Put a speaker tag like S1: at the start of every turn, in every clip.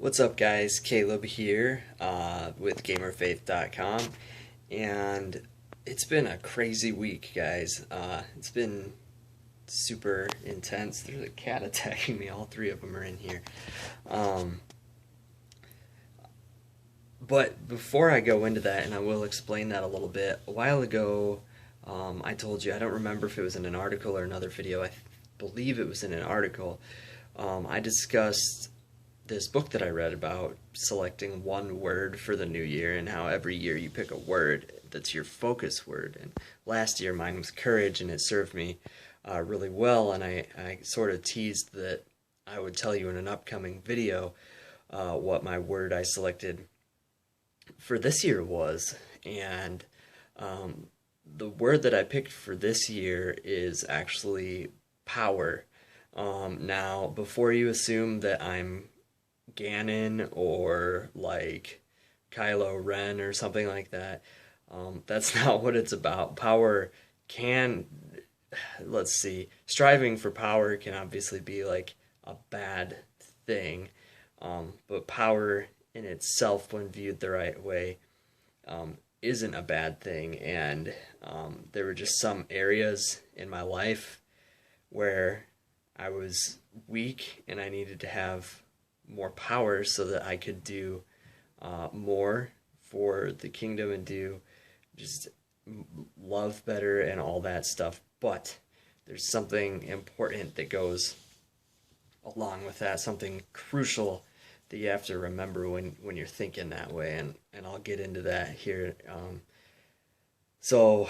S1: What's up, guys? Caleb here with GamerFaith.com, and it's been a crazy week, guys. It's been super intense. There's a cat attacking me. All three of them are in here. Um, but before I go into that, and I will explain that a little bit, a while ago, I told you, I don't remember if it was in an article or another video, I believe it was in an article. I discussed this book that I read about selecting one word for the new year and how every year you pick a word that's your focus word. And last year mine was courage, and it served me really well. And I sort of teased that I would tell you in an upcoming video what my word I selected for this year was. And the word that I picked for this year is actually power. Now, before you assume that I'm Ganon or like Kylo Ren or something like that. That's not what it's about. Power can, let's see, striving for power can obviously be like a bad thing, but power in itself, when viewed the right way, isn't a bad thing. And there were just some areas in my life where I was weak and I needed to have more power so that I could do more for the kingdom and do just love better and all that stuff. But there's something important that goes along with that, something crucial that you have to remember when you're thinking that way, and I'll get into that here. So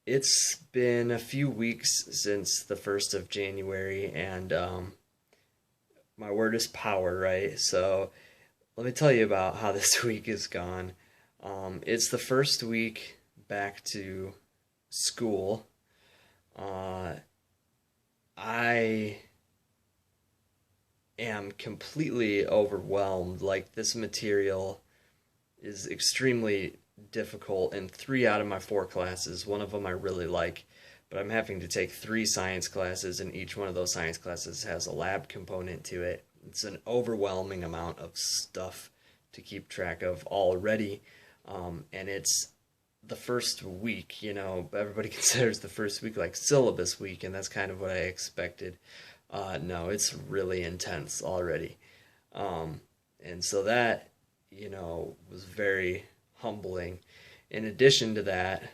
S1: it's been a few weeks since the 1st of January, and my word is power, right? So let me tell you about how this week has gone. It's the first week back to school. I am completely overwhelmed. Like, this material is extremely difficult in 3 out of my 4 classes. One of them I really like, but I'm having to take 3 science classes, and each one of those science classes has a lab component to it. It's an overwhelming amount of stuff to keep track of already, and it's the first week. Everybody considers the first week like syllabus week, and that's kind of what I expected. No, it's really intense already. And so that, was very humbling. In addition to that,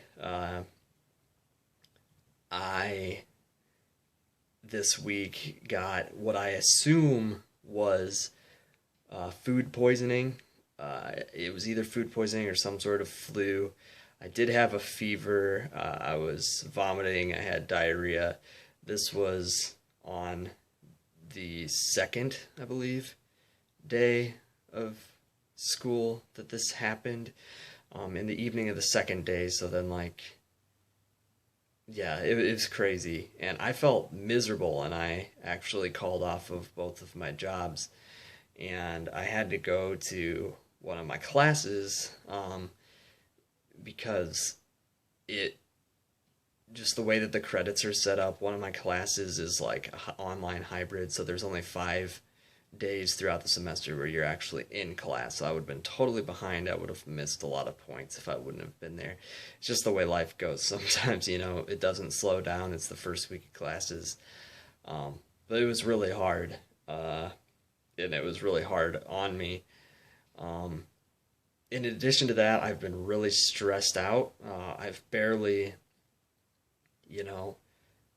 S1: I this week got what I assume was food poisoning. It was either food poisoning or some sort of flu. I did have a fever. I was vomiting. I had diarrhea. This was on the second, I believe, day of school that this happened. In the evening of the second day. So then, yeah, it was crazy. And I felt miserable, and I actually called off of both of my jobs. And I had to go to one of my classes because it just the way that the credits are set up. One of my classes is like online hybrid, so there's only 5 days throughout the semester where you're actually in class. So I would have been totally behind. I would have missed a lot of points if I wouldn't have been there. It's just the way life goes. Sometimes, it doesn't slow down. It's the first week of classes. But it was really hard. And it was really hard on me. In addition to that, I've been really stressed out. I've barely,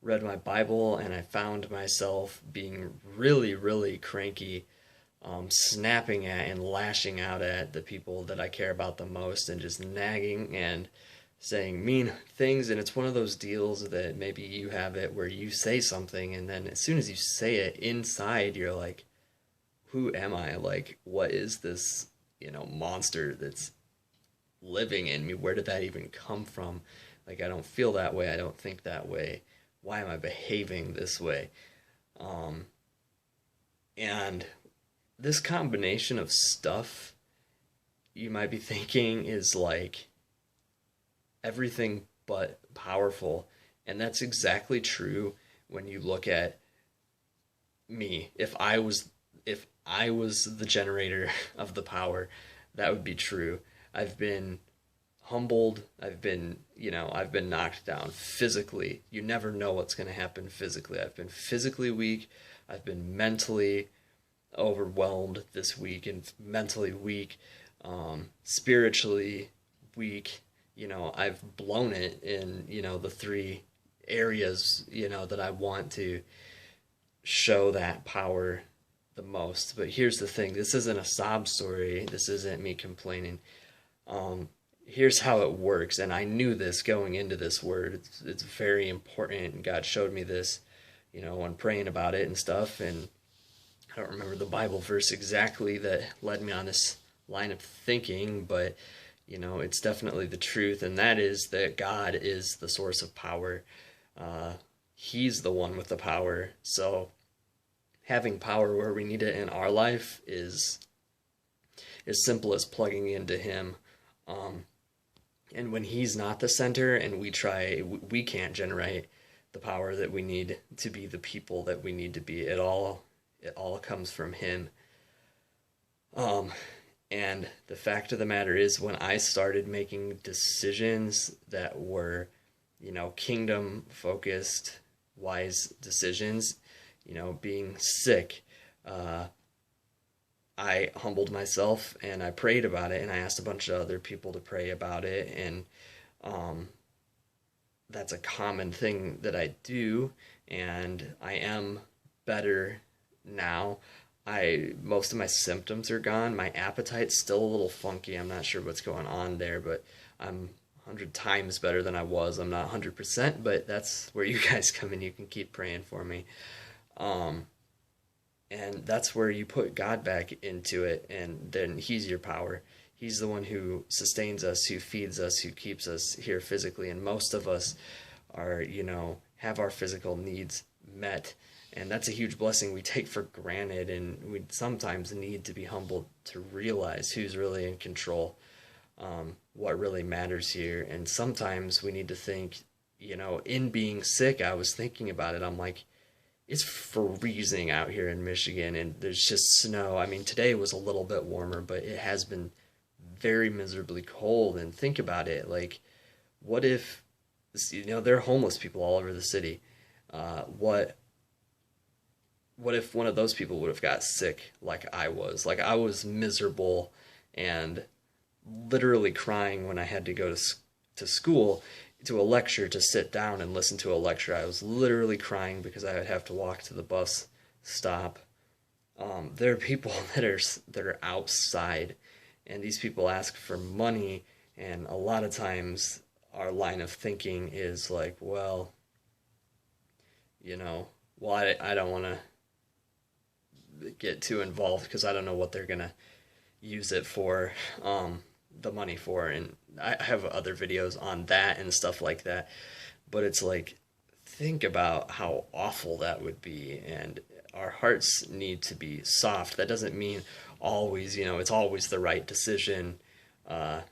S1: read my Bible, and I found myself being really, really cranky, snapping at and lashing out at the people that I care about the most, and just nagging and saying mean things. And it's one of those deals that maybe you have it where you say something, and then as soon as you say it, inside you're like, who am I? Like, what is this, monster that's living in me? Where did that even come from? Like, I don't feel that way. I don't think that way. Why am I behaving this way? And this combination of stuff, you might be thinking, is like everything but powerful. And that's exactly true when you look at me. If I was the generator of the power, that would be true. I've been humbled. I've been knocked down physically. You never know what's going to happen physically. I've been physically weak. I've been mentally overwhelmed this week and mentally weak, spiritually weak. I've blown it in, the three areas, that I want to show that power the most. But here's the thing, this isn't a sob story. This isn't me complaining. Here's how it works. And I knew this going into this word. It's very important. And God showed me this, when praying about it and stuff. And I don't remember the Bible verse exactly that led me on this line of thinking, but it's definitely the truth, and that is that God is the source of power. He's the one with the power. So having power where we need it in our life is as simple as plugging into Him. And when He's not the center, and we can't generate the power that we need to be the people that we need to be. It all comes from Him. And the fact of the matter is, when I started making decisions that were, kingdom focused, wise decisions, being sick, I humbled myself and I prayed about it, and I asked a bunch of other people to pray about it. And that's a common thing that I do, and I am better now. Most of my symptoms are gone. My appetite's still a little funky. I'm not sure what's going on there, but I'm 100 times better than I was. I'm not 100%, but that's where you guys come in. You can keep praying for me. And that's where you put God back into it, and then He's your power. He's the one who sustains us, who feeds us, who keeps us here physically. And most of us are, have our physical needs met. And that's a huge blessing we take for granted, and we sometimes need to be humbled to realize who's really in control, what really matters here. And sometimes we need to think, in being sick, I was thinking about it. I'm like, it's freezing out here in Michigan, and there's just snow. I mean, today was a little bit warmer, but it has been very miserably cold. And think about it, like, what if, there are homeless people all over the city. What if one of those people would have got sick like I was? Like, I was miserable and literally crying when I had to go to school, to a lecture, to sit down and listen to a lecture. I was literally crying because I would have to walk to the bus stop. There are people that are outside, and these people ask for money, and a lot of times our line of thinking is like, well, I don't want to get too involved because I don't know what they're gonna use it for, the money for. And I have other videos on that and stuff like that, but it's like, think about how awful that would be. And our hearts need to be soft. That doesn't mean always, it's always the right decision to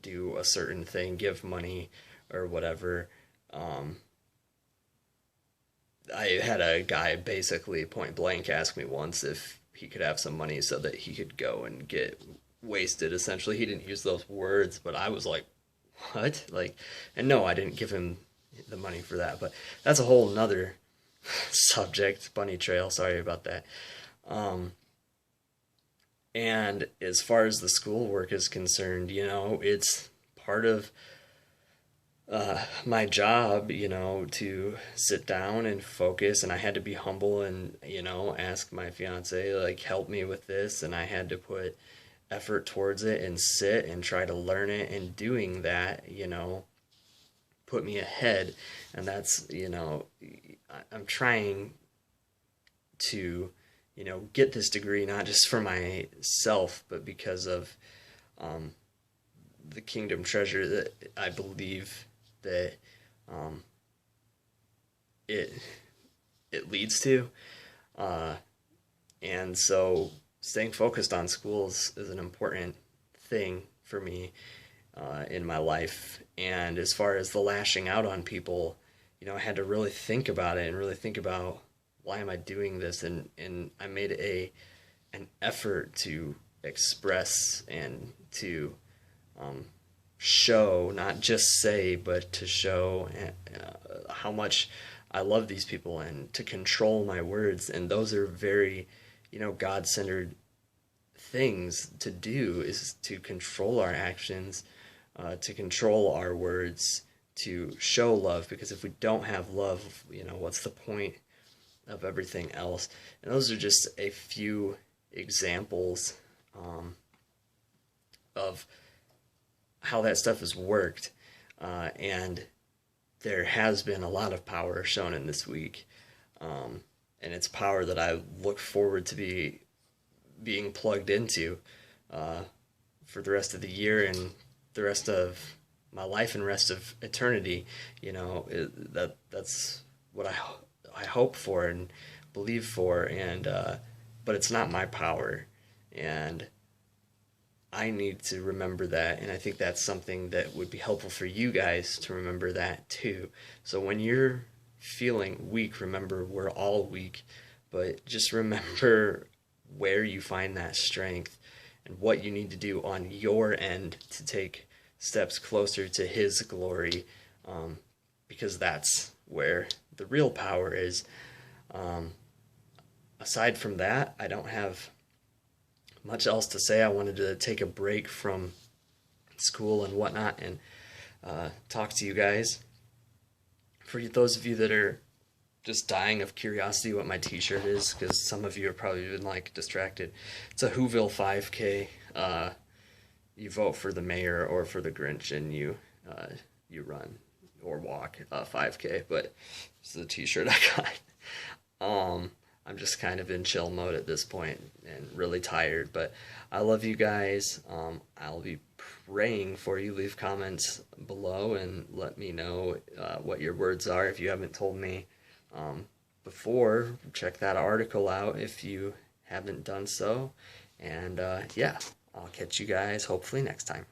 S1: do a certain thing, give money or whatever. I had a guy basically point blank ask me once if he could have some money so that he could go and get wasted, essentially. He didn't use those words, but I was like, what? Like, and no, I didn't give him the money for that, but that's a whole nother subject. Bunny trail, sorry about that. And as far as the schoolwork is concerned, it's part of my job, to sit down and focus, and I had to be humble and, ask my fiance, like, help me with this, and I had to put effort towards it and sit and try to learn it, and doing that, put me ahead. And that's, I'm trying to, get this degree, not just for myself, but because of the kingdom treasure that I believe that it leads to. And so staying focused on schools is an important thing for me in my life. And as far as the lashing out on people, I had to really think about it and really think about why am I doing this? And I made an effort to express and to show, not just say, but to show how much I love these people, and to control my words. And those are very, God-centered things to do, is to control our actions, to control our words, to show love. Because if we don't have love, what's the point of everything else? And those are just a few examples of how that stuff has worked. And there has been a lot of power shown in this week. And it's power that I look forward to being plugged into for the rest of the year and the rest of my life and rest of eternity. That's what I hope for and believe for. And but it's not my power, and I need to remember that. And I think that's something that would be helpful for you guys to remember that too. So when you're feeling weak, remember we're all weak, but just remember where you find that strength and what you need to do on your end to take steps closer to His glory, because that's where the real power is. Aside from that, I don't have much else to say. I wanted to take a break from school and whatnot and talk to you guys. For those of you that are just dying of curiosity what my t-shirt is, because some of you have probably been distracted, it's a Whoville 5K. You vote for the mayor or for the Grinch, and you run or walk 5K. But this is a t-shirt I got. I'm just kind of in chill mode at this point and really tired, but I love you guys. I'll be praying for you. Leave comments below and let me know what your words are. If you haven't told me before, check that article out if you haven't done so. And yeah, I'll catch you guys hopefully next time.